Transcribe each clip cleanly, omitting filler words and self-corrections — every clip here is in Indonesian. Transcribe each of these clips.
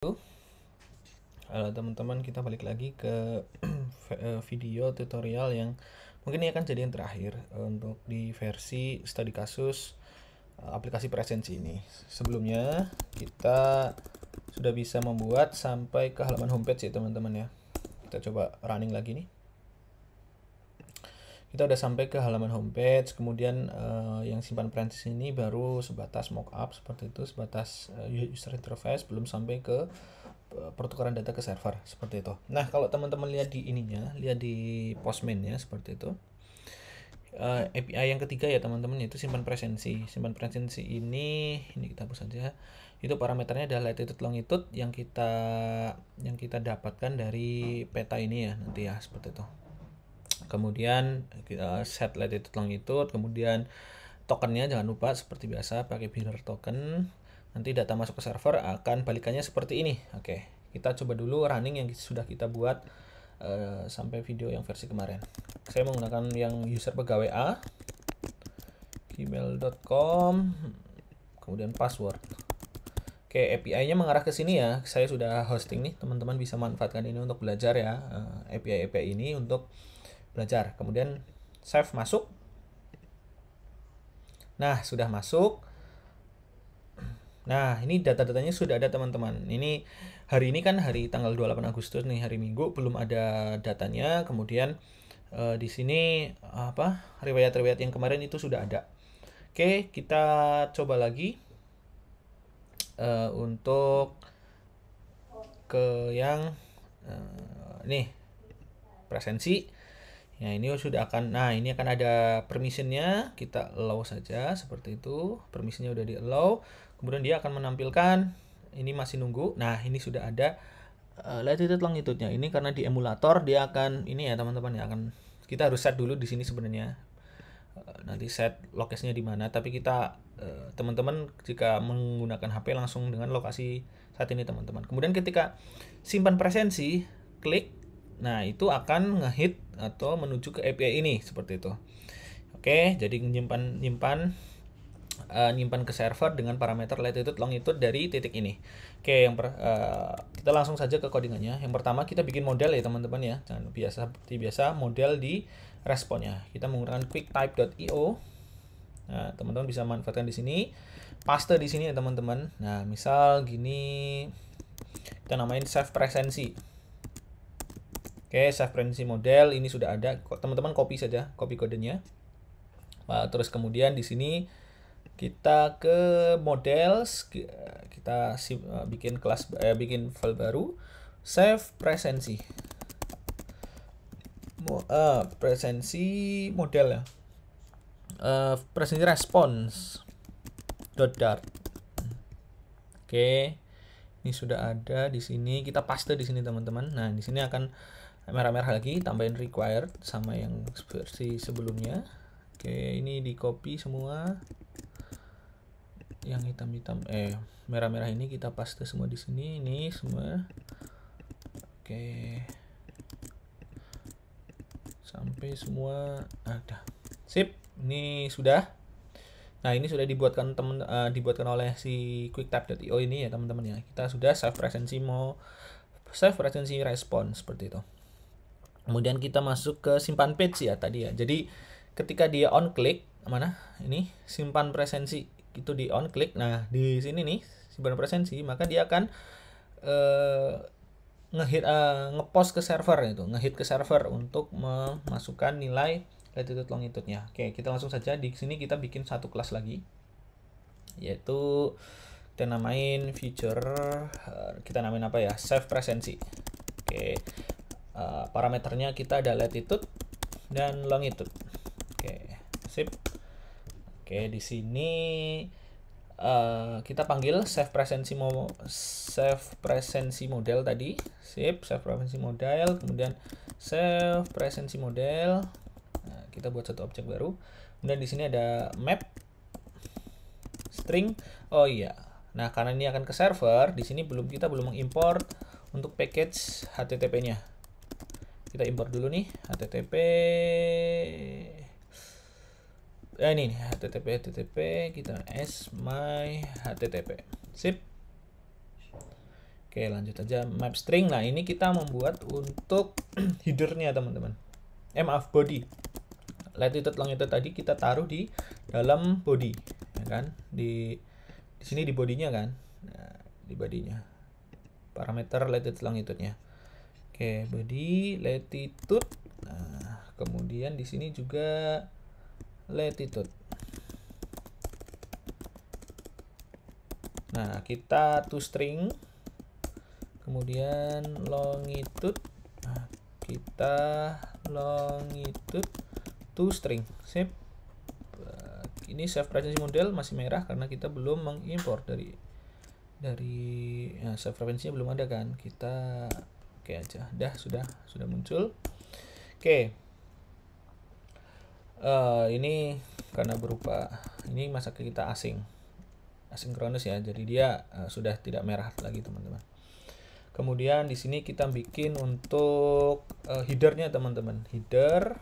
Halo teman-teman, kita balik lagi ke video tutorial yang mungkin ini akan jadi yang terakhir untuk di versi studi kasus aplikasi presensi ini. Sebelumnya kita sudah bisa membuat sampai ke halaman homepage ya teman-teman ya. Kita coba running lagi nih. Kita udah sampai ke halaman homepage, kemudian yang simpan presensi ini baru sebatas mockup seperti itu, sebatas user interface, belum sampai ke pertukaran data ke server seperti itu. Nah, kalau teman-teman lihat di ininya, lihat di postman-nya seperti itu. API yang ketiga ya teman-teman, yaitu simpan presensi. Simpan presensi ini kita hapus saja. Itu parameternya adalah latitude longitude yang kita dapatkan dari peta ini ya nanti ya seperti itu. Kemudian kita set latitude longitude, kemudian tokennya jangan lupa seperti biasa pakai bearer token. Nanti data masuk ke server akan balikannya seperti ini. Oke, kita coba dulu running yang sudah kita buat sampai video yang versi kemarin. Saya menggunakan yang user pegawai A, gmail.com, kemudian password. Oke, API-nya mengarah ke sini ya. Saya sudah hosting nih, teman-teman bisa manfaatkan ini untuk belajar ya. API ini untuk belajar. Kemudian save masuk. Nah, sudah masuk. Nah, ini data-datanya sudah ada teman-teman. Ini hari ini kan hari tanggal 28 Agustus nih, hari Minggu, belum ada datanya. Kemudian di sini riwayat-riwayat yang kemarin itu sudah ada. Oke, kita coba lagi untuk ke yang nih presensi. Ya, ini sudah akan, nah ini akan ada permissionnya, kita allow saja seperti itu. Permissionnya udah di allow, kemudian dia akan menampilkan, ini masih nunggu. Nah, ini sudah ada latitude longitude-nya. Ini karena di emulator dia akan, ini ya teman-teman ya, akan kita harus set dulu di sini sebenarnya. Nanti set lokasinya di mana, tapi kita teman-teman jika menggunakan HP langsung dengan lokasi saat ini teman-teman. Kemudian ketika simpan presensi, klik. Nah, itu akan ngehit atau menuju ke API ini seperti itu. Oke, jadi nyimpan ke server dengan parameter latitude longitude dari titik ini. Oke, kita langsung saja ke codingannya. Yang pertama kita bikin model ya teman-teman ya. Jangan seperti biasa model di responnya. Kita menggunakan quickttype.io. Nah, teman-teman bisa manfaatkan di sini. Paste di sini ya teman-teman. Nah, misal gini, kita namain save presensi. Oke, save presensi model ini sudah ada. Teman-teman copy saja, copy kodenya. Terus kemudian di sini kita ke models, kita bikin kelas, bikin file baru, save presensi. Presensi model ya. Presensi response .dart. Oke. Ini sudah ada di sini, kita paste di sini teman-teman. Nah, di sini akan merah-merah lagi, tambahin required sama yang versi sebelumnya. Oke, ini di copy semua. Yang hitam-hitam merah-merah ini kita paste semua di sini, ini semua. Oke. Sampai semua ada. Sip, ini sudah. Nah, ini sudah dibuatkan oleh si quickttype.io ini ya teman-teman ya. Kita sudah save presensi response seperti itu. Kemudian kita masuk ke simpan page ya tadi ya. Jadi ketika dia on click, mana? Ini simpan presensi itu di on click. Nah, di sini nih simpan presensi, maka dia akan ngepost ke server itu, ngehit ke server untuk memasukkan nilai latitude longitude-nya. Oke, kita langsung saja di sini kita bikin satu kelas lagi. Yaitu kita namain feature, kita namain apa ya? Save presensi. Oke. Parameternya kita ada latitude dan longitude. Oke, sip. Oke, di sini kita panggil save presensi model tadi. Sip, save presensi model, kemudian save presensi model. Nah, kita buat satu objek baru. Kemudian di sini ada map string. Oh iya. Nah, karena ini akan ke server, di sini kita belum mengimport untuk package HTTP-nya. Kita import dulu nih HTTP. Ini nih HTTP kita my HTTP. Sip. Oke, lanjut aja map string. Nah, ini kita membuat untuk headernya teman-teman. Maaf, body. Latitude longitude tadi kita taruh di dalam body, ya kan? Di sini di bodinya kan. Nah, di bodinya. Parameter latitude longitude-nya. Oke, body latitude. Nah, kemudian di sini juga latitude. Nah, kita toString. Kemudian longitude. Nah, kita longitude toString. Sip. Ini save preference model masih merah karena kita belum mengimport dari save preference-nya belum ada kan. Kita oke aja. Dah sudah muncul. Oke. Ini karena berupa ini masa kita asinkronus ya. Jadi dia sudah tidak merah lagi teman-teman. Kemudian di sini kita bikin untuk headernya teman-teman. Header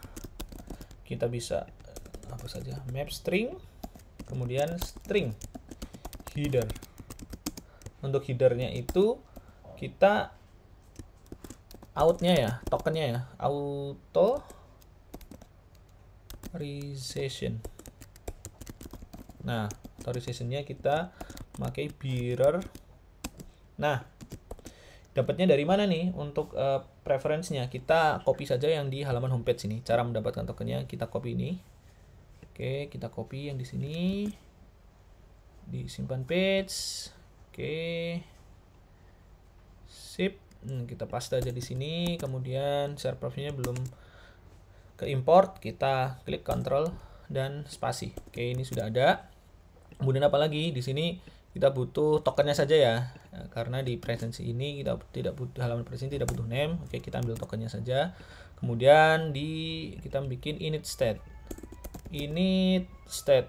kita bisa apa saja, map string, kemudian string header. Untuk headernya itu kita outnya ya, tokennya ya, authorization. Nah, authorizationnya kita pakai bearer. Nah, dapatnya dari mana nih untuk preference-nya? Kita copy saja yang di halaman homepage ini. Cara mendapatkan tokennya kita copy ini. Oke, kita copy yang di sini. Disimpan page. Oke. Sip. Kita paste aja di sini. Kemudian share property-nya belum ke import, kita klik Ctrl dan spasi. Oke, ini sudah ada. Kemudian apa lagi? Di sini kita butuh tokennya saja ya. Karena di presensi ini kita tidak butuh halaman presensi, tidak butuh name. Oke, kita ambil tokennya saja. Kemudian kita bikin init state. Init state.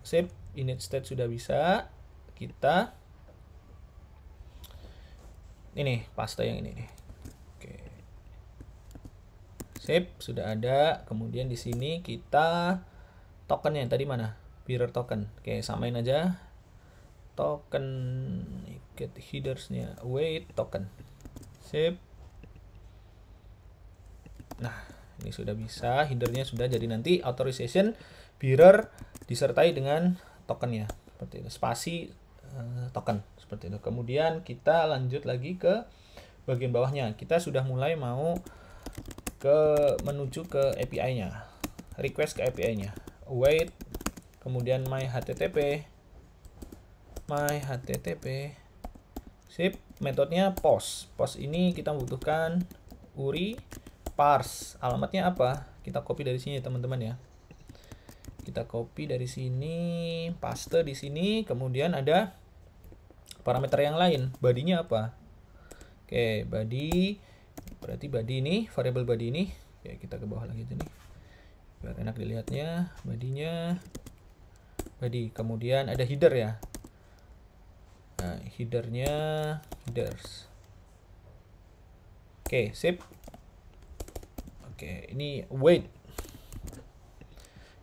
Sip. Init state sudah bisa. Kita ini paste yang ini nih. Oke. Sip, sudah ada. Kemudian di sini kita tokennya tadi mana? Bearer token. Oke, samain aja. Token get headers-nya await token. Sip. Nah, ini sudah bisa, headernya sudah, jadi nanti authorization bearer disertai dengan tokennya seperti itu, spasi token seperti itu. Kemudian kita lanjut lagi ke bagian bawahnya. Kita sudah mulai mau menuju ke API-nya, request ke API-nya, await, kemudian my http. Sip, metodenya post. Post ini kita butuhkan URI parse. Alamatnya apa? Kita copy dari sini teman-teman ya. Kita copy dari sini, paste di sini, kemudian ada parameter yang lain. Body-nya apa? Oke, body. Berarti body ini, variable body ini. Ya, kita ke bawah lagi nih. Biar enak dilihatnya. Body-nya body. Kemudian ada header ya. Nah, headernya headers. Oke, sip. Oke, ini wait.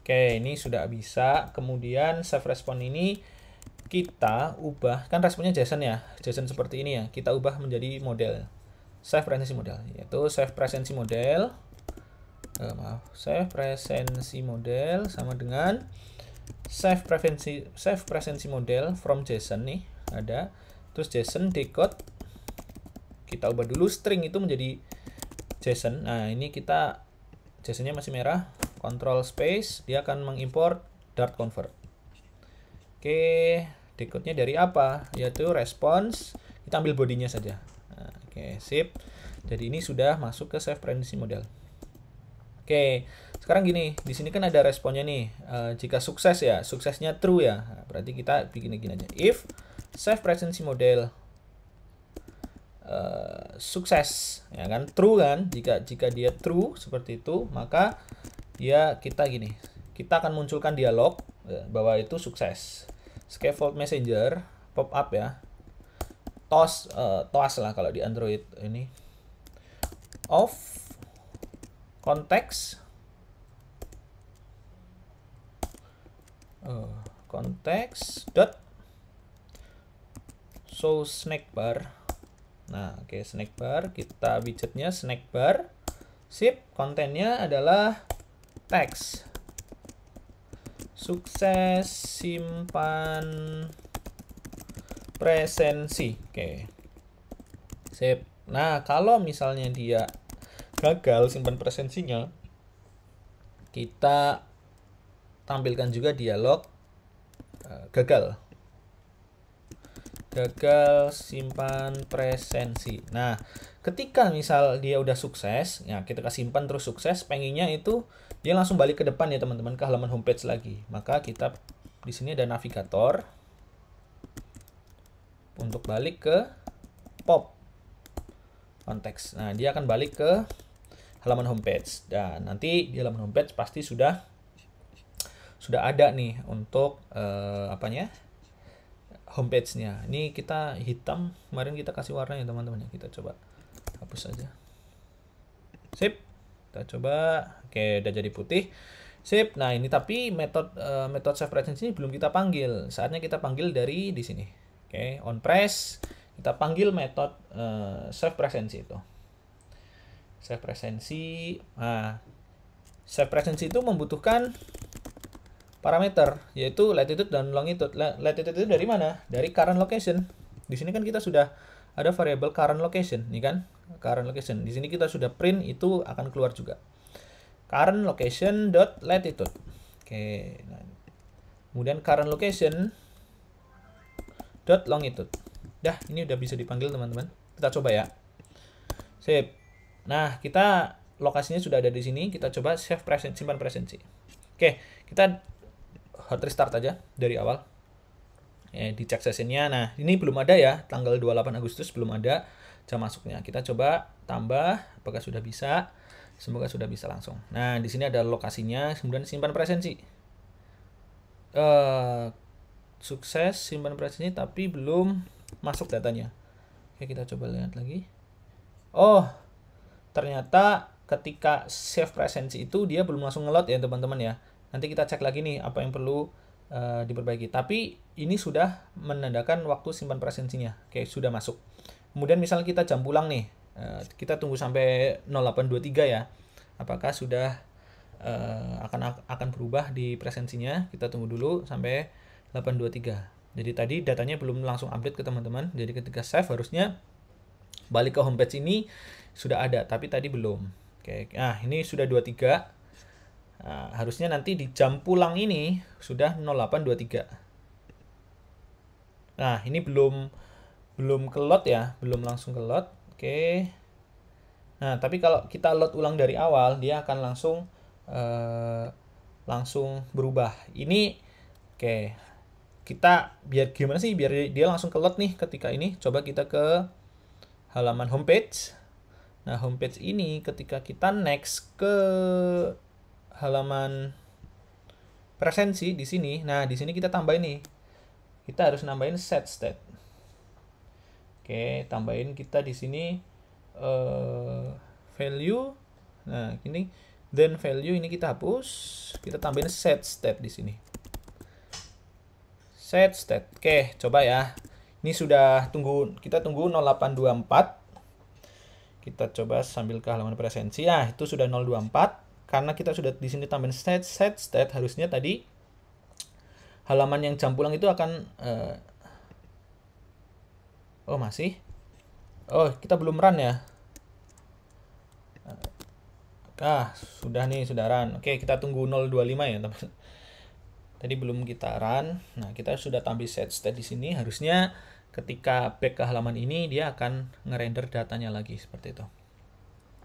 Oke, ini sudah bisa. Kemudian save response ini kita ubah, kan responnya JSON ya. JSON seperti ini ya. Kita ubah menjadi model. Save presensi model, yaitu save presensi model. Save presensi model sama dengan save presensi model from JSON nih ada. Terus JSON decode. Kita ubah dulu string itu menjadi JSON. Nah, ini kita JSON-nya masih merah. Control space, dia akan mengimport Dart convert. Oke, decode-nya dari apa? Yaitu response. Kita ambil bodinya saja. Nah, oke, sip. Jadi ini sudah masuk ke save presensi model. Oke, sekarang gini, di sini kan ada responnya nih. Jika sukses ya, suksesnya true ya. Nah, berarti kita bikin gini aja. If save presensi model sukses, ya kan, true kan? Jika dia true seperti itu, maka ya kita gini, kita akan munculkan dialog bahwa itu sukses. Scaffold messenger pop up ya, toas lah kalau di Android ini, of context dot show snack bar. Nah, oke, snack bar, kita widgetnya snack bar. Sip, kontennya adalah teks. Sukses simpan presensi. Oke. Sip. Nah, kalau misalnya dia gagal simpan presensinya, kita tampilkan juga dialog gagal simpan presensi. Nah, ketika misal dia udah sukses, ya kita kasih simpan terus sukses, pengennya itu dia langsung balik ke depan ya teman-teman, ke halaman homepage lagi. Maka kita di sini ada navigator untuk balik ke pop konteks. Nah, dia akan balik ke halaman homepage, dan nanti di halaman homepage pasti sudah ada nih untuk homepage-nya. Ini kita hitam, kemarin kita kasih warna ya teman-teman ya. Kita coba hapus saja. Sip. Kita coba. Oke, udah jadi putih. Sip. Nah, ini tapi metode save presensi ini belum kita panggil. Saatnya kita panggil dari di sini. Oke, on press kita panggil metode save presensi itu. Save presensi. Nah, save presensi itu membutuhkan parameter, yaitu latitude dan longitude. Latitude itu dari mana? Dari current location. Di sini kan kita sudah ada variabel current location, nih kan? Current location. Di sini kita sudah print, itu akan keluar juga. Current location dot latitude. Oke. Nah, kemudian current location dot longitude. Dah, ini udah bisa dipanggil teman-teman. Kita coba ya. Sip. Nah, kita lokasinya sudah ada di sini. Kita coba save presensi, simpan presensi. Oke, kita hot restart aja dari awal. Dicek sessionnya. Nah, ini belum ada ya, tanggal 28 Agustus belum ada jam masuknya. Kita coba tambah, apakah sudah bisa? Semoga sudah bisa langsung. Nah, di sini ada lokasinya, kemudian simpan presensi. Sukses simpan presensi, tapi belum masuk datanya. Oke, kita coba lihat lagi. Oh, ternyata ketika save presensi itu dia belum langsung nge-load ya teman-teman ya. Nanti kita cek lagi nih apa yang perlu diperbaiki. Tapi ini sudah menandakan waktu simpan presensinya. Oke, sudah masuk. Kemudian misalnya kita jam pulang nih. Kita tunggu sampai 0823 ya. Apakah sudah akan berubah di presensinya? Kita tunggu dulu sampai 823. Jadi tadi datanya belum langsung update ke teman-teman. Jadi ketika save harusnya balik ke homepage ini sudah ada, tapi tadi belum. Oke. Nah, ini sudah 23. Nah, harusnya nanti di jam pulang ini sudah 0823. Nah, ini belum ke load ya, belum langsung ke load. Oke. Nah, tapi kalau kita load ulang dari awal, dia akan langsung berubah. Ini oke. Kita biar gimana sih biar dia langsung ke load nih ketika ini. Coba kita ke halaman homepage. Nah, homepage ini ketika kita next ke halaman presensi di sini. Nah, di sini kita tambahin nih. Kita harus nambahin set state. Oke, tambahin kita di sini value. Nah, ini then value ini kita hapus. Kita tambahin set state di sini. Set state. Oke, coba ya. Ini sudah kita tunggu 0824. Kita coba sambil ke halaman presensi. Ah, itu sudah 024. Karena kita sudah di sini tambahin set state, harusnya tadi halaman yang jam pulang itu akan oh masih. Oh, kita belum run ya. Sudah nih, sudah run. Oke, kita tunggu 025 ya, teman. Tadi belum kita run. Nah, kita sudah tampil set state di sini. Harusnya ketika back ke halaman ini dia akan ngerender datanya lagi seperti itu.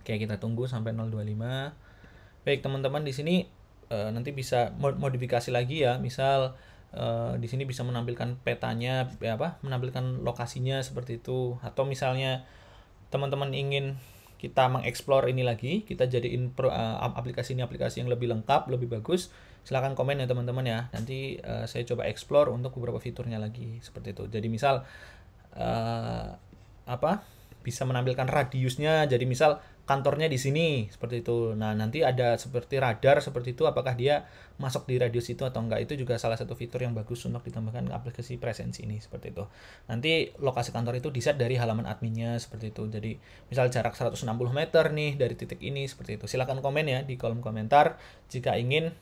Oke, kita tunggu sampai 025. Baik teman-teman, di sini nanti bisa modifikasi lagi ya. Misal di sini bisa menampilkan petanya, menampilkan lokasinya seperti itu. Atau misalnya teman-teman ingin kita mengeksplor ini lagi, kita jadiin aplikasi ini aplikasi yang lebih lengkap, lebih bagus. Silahkan komen ya teman-teman ya. Nanti saya coba explore untuk beberapa fiturnya lagi seperti itu. Jadi misal bisa menampilkan radiusnya. Jadi misal kantornya di sini seperti itu. Nah, nanti ada seperti radar seperti itu, apakah dia masuk di radius itu atau enggak. Itu juga salah satu fitur yang bagus untuk ditambahkan ke aplikasi Presensi ini seperti itu. Nanti lokasi kantor itu di-set dari halaman adminnya seperti itu. Jadi misal jarak 160 meter nih dari titik ini seperti itu. Silakan komen ya di kolom komentar jika ingin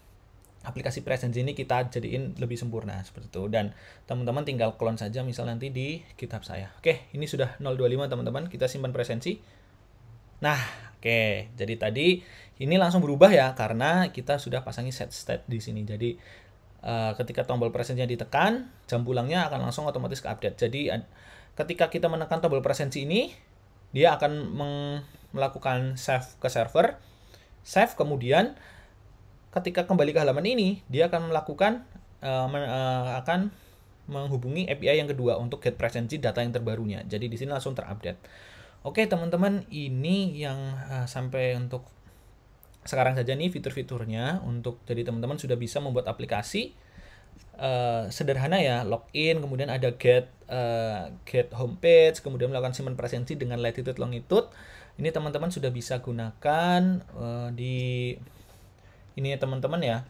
aplikasi Presensi ini kita jadiin lebih sempurna seperti itu, dan teman-teman tinggal clone saja misal nanti di GitHub saya. Oke, ini sudah 025 teman-teman, kita simpan Presensi. Nah, oke, jadi tadi ini langsung berubah ya karena kita sudah pasangi set state di sini. Jadi ketika tombol Presensinya ditekan, jam pulangnya akan langsung otomatis ke update. Jadi ketika kita menekan tombol Presensi ini, dia akan melakukan save ke server, save, kemudian ketika kembali ke halaman ini, dia akan melakukan akan menghubungi API yang kedua untuk get Presensi data yang terbarunya. Jadi di sini langsung terupdate. Oke teman-teman, ini yang sampai untuk sekarang saja nih fitur-fiturnya. Untuk jadi teman-teman sudah bisa membuat aplikasi sederhana ya, login, kemudian ada get homepage, kemudian melakukan simpan Presensi dengan latitude longitude. Ini teman-teman sudah bisa gunakan di ini ya teman-teman ya,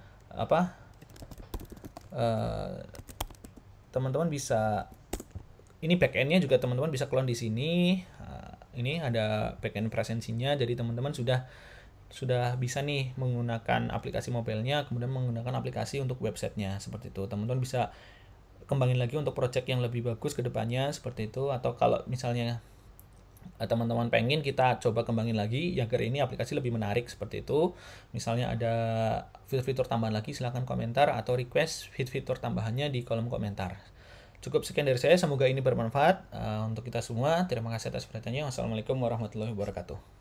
teman-teman bisa, ini backendnya juga teman-teman bisa clone di sini. Ini ada backend Presensinya, jadi teman-teman sudah bisa nih menggunakan aplikasi mobilenya, kemudian menggunakan aplikasi untuk websitenya seperti itu. Teman-teman bisa kembangin lagi untuk project yang lebih bagus ke depannya seperti itu, atau kalau misalnya teman-teman pengen kita coba kembangin lagi ya agar ini aplikasi lebih menarik seperti itu, misalnya ada fitur-fitur tambahan lagi, silahkan komentar atau request fitur tambahannya di kolom komentar. Cukup sekian dari saya, semoga ini bermanfaat untuk kita semua. Terima kasih atas perhatiannya. Wassalamualaikum warahmatullahi wabarakatuh.